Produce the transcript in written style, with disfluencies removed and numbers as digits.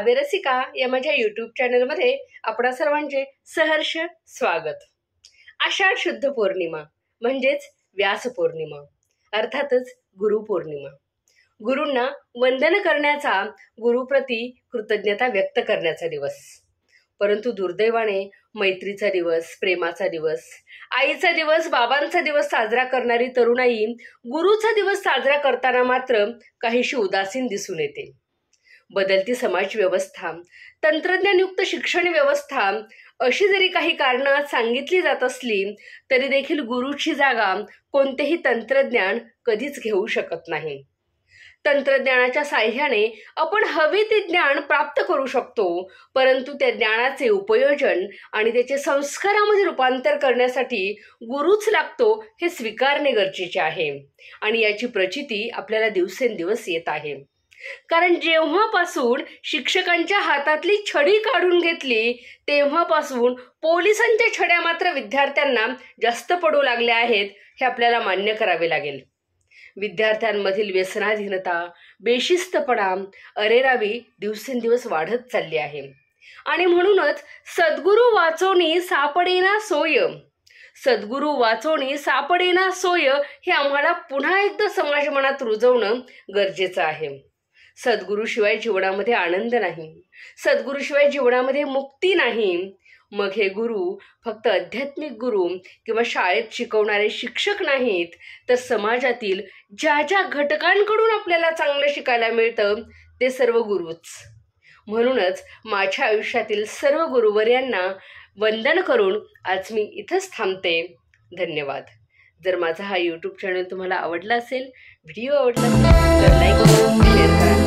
काव्यरसिका या माझ्या यूट्यूब चॅनलमध्ये आपणा सर्वांचे सहर्ष स्वागत। आषाढ शुद्ध पौर्णिमा म्हणजेच व्यास पौर्णिमा, अर्थातच गुरुपौर्णिमा। गुरूंना वंदन करण्याचा, गुरुप्रती कृतज्ञता व्यक्त करण्याचा दिवस। परंतु दुर्दैवाने मैत्रीचा दिवस, प्रेमाचा दिवस, आईचा दिवस, बाबांचा दिवस साजरा करणारी तरुणाई गुरुचा दिवस साजरा करताना मात्र काहीशी उदासीन दिसून येते। बदलती समाज व्यवस्था, तंत्रज्ञानयुक्त शिक्षण व्यवस्था अशी जरी काही कारणं सांगितली जात असली तरी देखील गुरुची जागा कोणतेही तंत्रज्ञान कधीच घेऊ शकत नाही। तंत्रज्ञानाच्या साहाय्याने आपण हवे ते ज्ञान प्राप्त करू शकतो, परंतु त्या ज्ञानाचे उपयोजन आणि त्याचे संस्कारामध्ये रूपांतर करण्यासाठी गुरुच लागतो हे स्वीकारणे गरजेचे आहे। आणि याची प्रचिती आपल्याला दिवसेंदिवस येत आहे। कारण जेव्हापासून शिक्षकांच्या हातातली छडी काढून घेतली तेव्हापासून पोलिसांच्या छड्या मात्र विद्यार्थ्यांना जास्त पडू लागल्या आहेत हे आपल्याला मान्य करावे लागेल। विद्यार्थ्यांमधील व्यसनाधीनता, बेशिस्तपणा, अरेरावी दिवसेंदिवस वाढत चालली आहे। आणि म्हणूनच सद्गुरू वाचोनी सापडेना सोय, सद्गुरू वाचोनी सापडेना सोय हे आम्हाला पुन्हा एकदा समाज मनात रुजवणं गरजेचं आहे। सद्गुरूशिवाय जीवनामध्ये आनंद नाही, सद्गुरूशिवाय जीवनामध्ये मुक्ती नाही। मग हे गुरु फक्त आध्यात्मिक गुरु किंवा शाळेत शिकवणारे शिक्षक नाहीत, तर समाजातील ज्या ज्या घटकांकडून आपल्याला चांगलं शिकायला मिळतं ते सर्व गुरुच। म्हणूनच माझ्या आयुष्यातील सर्व गुरुवर्यांना वंदन करून आज मी इथंच थांबते। धन्यवाद। जर माझा हा यूट्यूब चॅनल तुम्हाला आवडला असेल, व्हिडिओ आवडला असेल तर लाईक करा, शेअर करा।